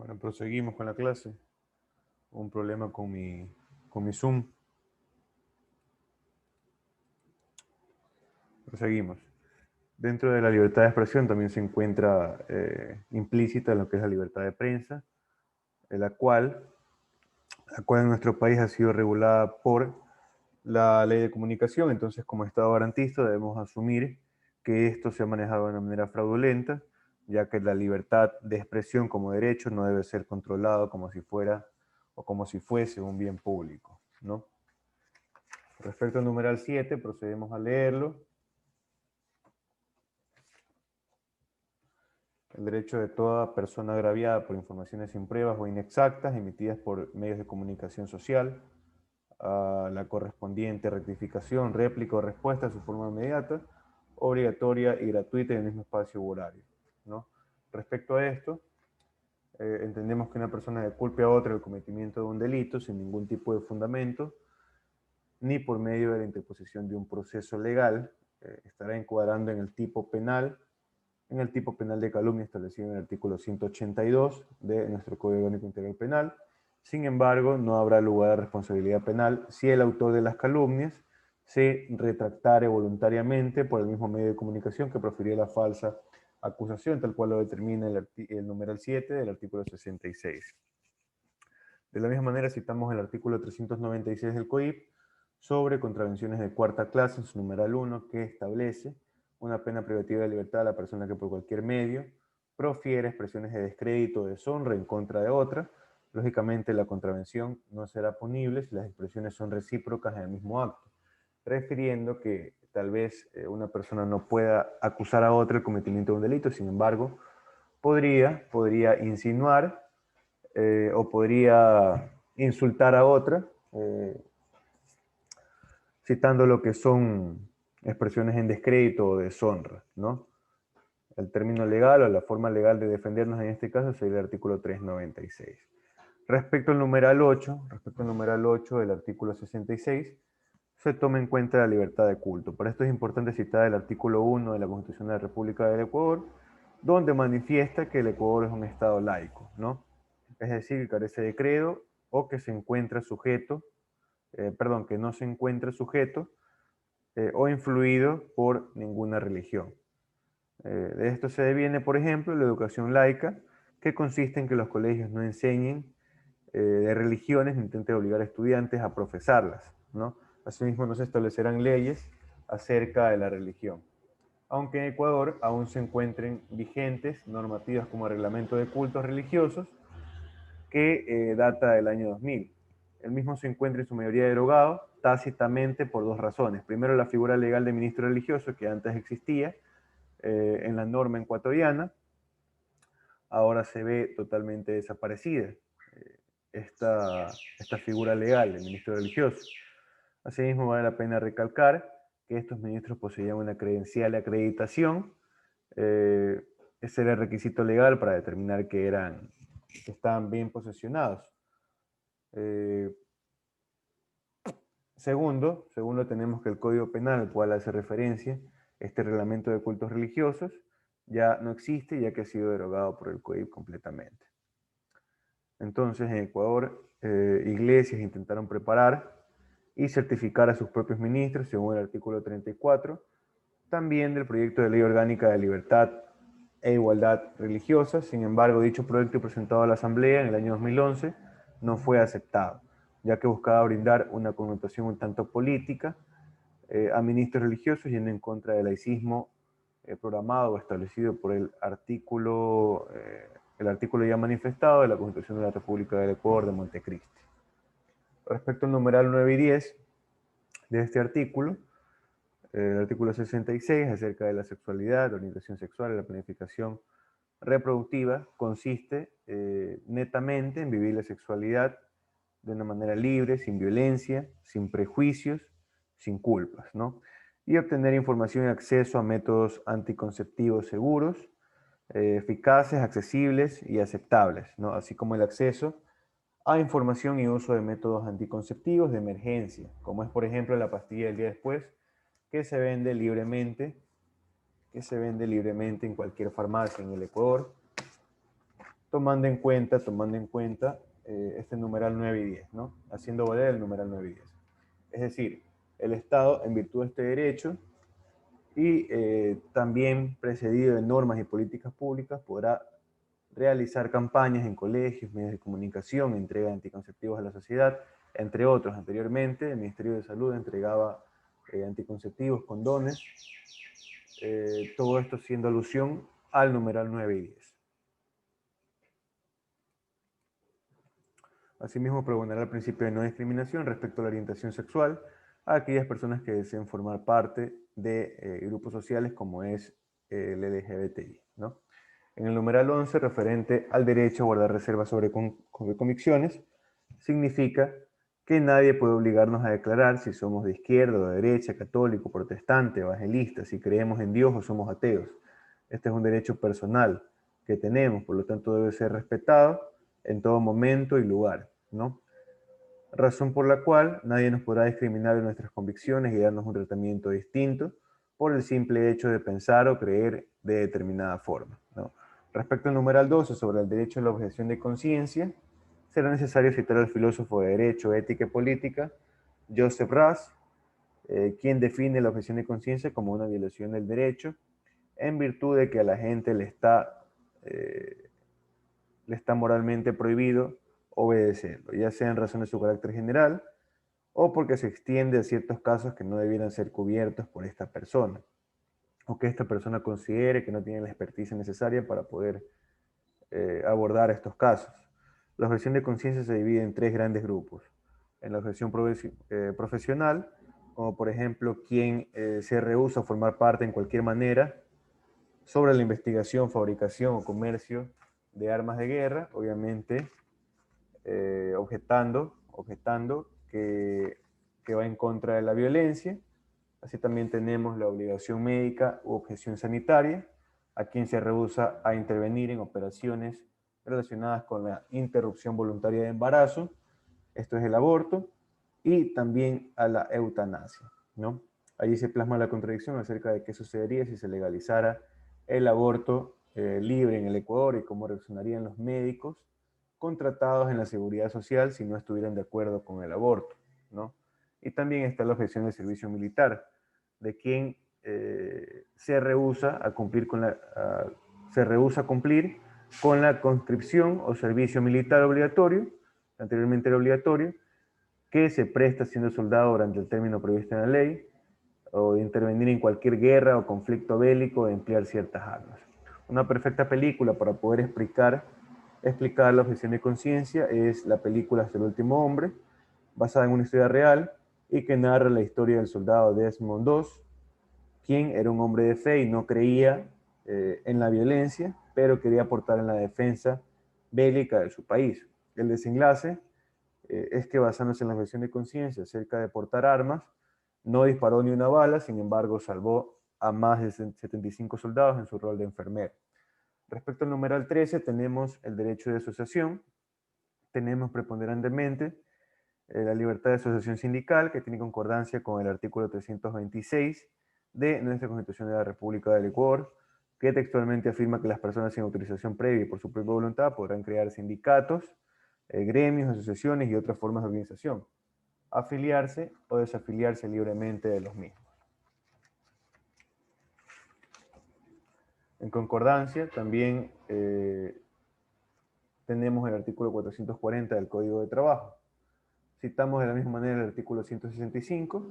Bueno, proseguimos con la clase. Un problema con mi Zoom. Proseguimos. Dentro de la libertad de expresión también se encuentra implícita lo que es la libertad de prensa, la cual en nuestro país ha sido regulada por la ley de comunicación. Entonces, como Estado garantista, debemos asumir que esto se ha manejado de una manera fraudulenta, ya que la libertad de expresión como derecho no debe ser controlado como si fuera o como si fuese un bien público, ¿no? Respecto al numeral 7, procedemos a leerlo. El derecho de toda persona agraviada por informaciones sin pruebas o inexactas emitidas por medios de comunicación social a la correspondiente rectificación, réplica o respuesta a su forma inmediata, obligatoria y gratuita en el mismo espacio u horario, ¿no? Respecto a esto, entendemos que una persona que culpe a otra del cometimiento de un delito sin ningún tipo de fundamento, ni por medio de la interposición de un proceso legal, estará encuadrando en el tipo penal de calumnia establecido en el artículo 182 de nuestro Código Orgánico Integral Penal. Sin embargo, no habrá lugar a responsabilidad penal si el autor de las calumnias se retractare voluntariamente por el mismo medio de comunicación que profirió la falsa acusación, tal cual lo determina el numeral 7 del artículo 66. De la misma manera, citamos el artículo 396 del COIP sobre contravenciones de cuarta clase, en su numeral 1, que establece una pena privativa de libertad a la persona que por cualquier medio profiere expresiones de descrédito o deshonra en contra de otra. Lógicamente, la contravención no será punible si las expresiones son recíprocas en el mismo acto, refiriendo que tal vez una persona no pueda acusar a otra el cometimiento de un delito, sin embargo, podría insinuar o podría insultar a otra, citando lo que son expresiones en descrédito o deshonra, ¿no? El término legal o la forma legal de defendernos en este caso sería el artículo 396. Respecto al numeral 8 del artículo 66, se toma en cuenta la libertad de culto. Para esto es importante citar el artículo 1 de la Constitución de la República del Ecuador, donde manifiesta que el Ecuador es un Estado laico, ¿no? Es decir, que carece de credo o que se encuentra sujeto, que no se encuentra sujeto o influido por ninguna religión. De esto se deviene, por ejemplo, la educación laica, que consiste en que los colegios no enseñen de religiones ni intenten obligar a estudiantes a profesarlas, ¿no? Asimismo, no se establecerán leyes acerca de la religión. Aunque en Ecuador aún se encuentren vigentes normativas como el reglamento de cultos religiosos, que data del año 2000. El mismo se encuentra en su mayoría derogado tácitamente por dos razones. Primero, la figura legal de ministro religioso, que antes existía en la norma ecuatoriana, ahora se ve totalmente desaparecida esta figura legal de ministro religioso. Asimismo, vale la pena recalcar que estos ministros poseían una credencial de acreditación. Ese era el requisito legal para determinar que estaban bien posesionados. Segundo, tenemos que el Código Penal al cual hace referencia este reglamento de cultos religiosos ya no existe, ya que ha sido derogado por el COIP completamente. Entonces, en Ecuador, iglesias intentaron preparar y certificar a sus propios ministros, según el artículo 34, también del proyecto de ley orgánica de libertad e igualdad religiosa. Sin embargo, dicho proyecto presentado a la Asamblea en el año 2011 no fue aceptado, ya que buscaba brindar una connotación un tanto política a ministros religiosos, yendo en contra del laicismo programado o establecido por el artículo ya manifestado de la Constitución de la República del Ecuador de Montecristi. Respecto al numeral 9 y 10 de este artículo, el artículo 66 acerca de la sexualidad, la orientación sexual y la planificación reproductiva consiste netamente en vivir la sexualidad de una manera libre, sin violencia, sin prejuicios, sin culpas, ¿no? Y obtener información y acceso a métodos anticonceptivos seguros, eficaces, accesibles y aceptables, ¿no? Así como el acceso a información y uso de métodos anticonceptivos de emergencia, como es por ejemplo la pastilla del día después, que se vende libremente en cualquier farmacia en el Ecuador, tomando en cuenta este numeral 9 y 10, ¿no? Haciendo valer el numeral 9 y 10. Es decir, el Estado, en virtud de este derecho, y también precedido de normas y políticas públicas, podrá realizar campañas en colegios, medios de comunicación, entrega de anticonceptivos a la sociedad, entre otros. Anteriormente, el Ministerio de Salud entregaba anticonceptivos, condones, todo esto siendo alusión al numeral 9 y 10. Asimismo, pregonará el principio de no discriminación respecto a la orientación sexual a aquellas personas que deseen formar parte de grupos sociales como es el LGBTI, ¿no? En el numeral 11, referente al derecho a guardar reservas sobre convicciones, significa que nadie puede obligarnos a declarar si somos de izquierda o de derecha, católico, protestante, evangelista, si creemos en Dios o somos ateos. Este es un derecho personal que tenemos, por lo tanto debe ser respetado en todo momento y lugar, ¿no? Razón por la cual nadie nos podrá discriminar en nuestras convicciones y darnos un tratamiento distinto por el simple hecho de pensar o creer de determinada forma, ¿no? Respecto al numeral 12 sobre el derecho a la objeción de conciencia, será necesario citar al filósofo de Derecho, Ética y Política, Joseph Raz, quien define la objeción de conciencia como una violación del derecho en virtud de que a la gente le está moralmente prohibido obedecerlo, ya sea en razón de su carácter general o porque se extiende a ciertos casos que no debieran ser cubiertos por esta persona, o que esta persona considere que no tiene la experticia necesaria para poder abordar estos casos. La objeción de conciencia se divide en tres grandes grupos. En la objeción profesional, como por ejemplo quien se rehúsa a formar parte en cualquier manera sobre la investigación, fabricación o comercio de armas de guerra, obviamente objetando que va en contra de la violencia. Así también tenemos la obligación médica u objeción sanitaria, a quien se rehúsa a intervenir en operaciones relacionadas con la interrupción voluntaria de embarazo, esto es el aborto, y también a la eutanasia, ¿no? Allí se plasma la contradicción acerca de qué sucedería si se legalizara el aborto libre en el Ecuador y cómo reaccionarían los médicos contratados en la seguridad social si no estuvieran de acuerdo con el aborto, ¿no? Y también está la objeción del servicio militar, de quien se rehúsa a cumplir con la conscripción o servicio militar obligatorio, anteriormente era obligatorio, que se presta siendo soldado durante el término previsto en la ley, o intervenir en cualquier guerra o conflicto bélico, de emplear ciertas armas. Una perfecta película para poder explicar la objeción de conciencia es la película Hasta el último hombre, basada en una historia real y que narra la historia del soldado Desmond II, quien era un hombre de fe y no creía en la violencia, pero quería aportar en la defensa bélica de su país. El desenlace es que, basándose en la objeción de conciencia acerca de portar armas, no disparó ni una bala, sin embargo salvó a más de 75 soldados en su rol de enfermero. Respecto al numeral 13 tenemos el derecho de asociación, tenemos preponderantemente la libertad de asociación sindical, que tiene concordancia con el artículo 326 de nuestra Constitución de la República del Ecuador, que textualmente afirma que las personas sin autorización previa y por su propia voluntad podrán crear sindicatos, gremios, asociaciones y otras formas de organización, afiliarse o desafiliarse libremente de los mismos. En concordancia, también tenemos el artículo 440 del Código de Trabajo. Citamos de la misma manera el artículo 165,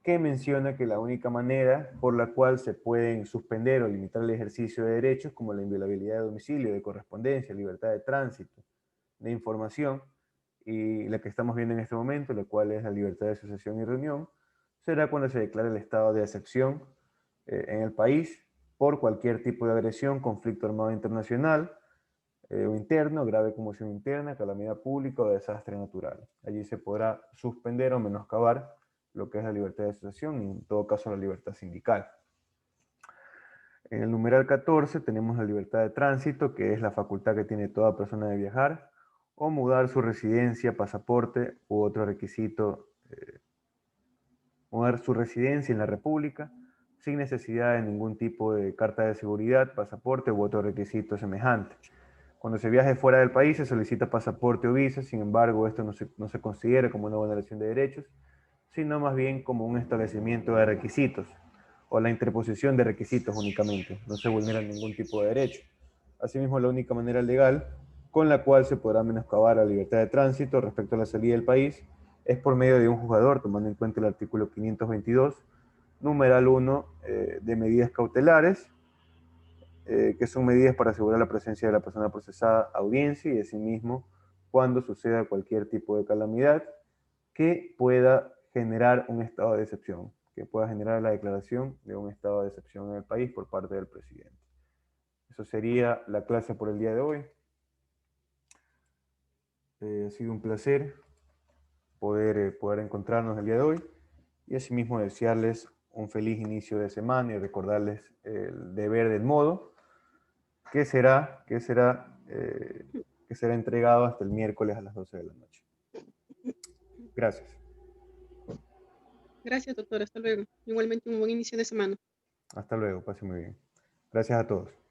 que menciona que la única manera por la cual se pueden suspender o limitar el ejercicio de derechos como la inviolabilidad de domicilio, de correspondencia, libertad de tránsito, de información, y la que estamos viendo en este momento, la cual es la libertad de asociación y reunión, será cuando se declare el estado de excepción en el país por cualquier tipo de agresión, conflicto armado internacional o interno, grave conmoción interna, calamidad pública o desastre natural. Allí se podrá suspender o menoscabar lo que es la libertad de asociación y en todo caso la libertad sindical. En el numeral 14 tenemos la libertad de tránsito, que es la facultad que tiene toda persona de viajar o mudar su residencia, pasaporte u otro requisito, mudar su residencia en la República sin necesidad de ningún tipo de carta de seguridad, pasaporte u otro requisito semejante. Cuando se viaje fuera del país se solicita pasaporte o visa, sin embargo, esto no se considera como una vulneración de derechos, sino más bien como un establecimiento de requisitos o la interposición de requisitos únicamente. No se vulnera ningún tipo de derecho. Asimismo, la única manera legal con la cual se podrá menoscabar la libertad de tránsito respecto a la salida del país es por medio de un juzgador, tomando en cuenta el artículo 522, numeral 1, de medidas cautelares, que son medidas para asegurar la presencia de la persona procesada, audiencia y asimismo cuando suceda cualquier tipo de calamidad que pueda generar un estado de excepción, que pueda generar la declaración de un estado de excepción en el país por parte del presidente. Eso sería la clase por el día de hoy. Ha sido un placer poder encontrarnos el día de hoy y asimismo desearles un feliz inicio de semana y recordarles el deber del modo que será entregado hasta el miércoles a las 12 de la noche. Gracias. Gracias, doctor. Hasta luego. Igualmente un buen inicio de semana. Hasta luego. Pase muy bien. Gracias a todos.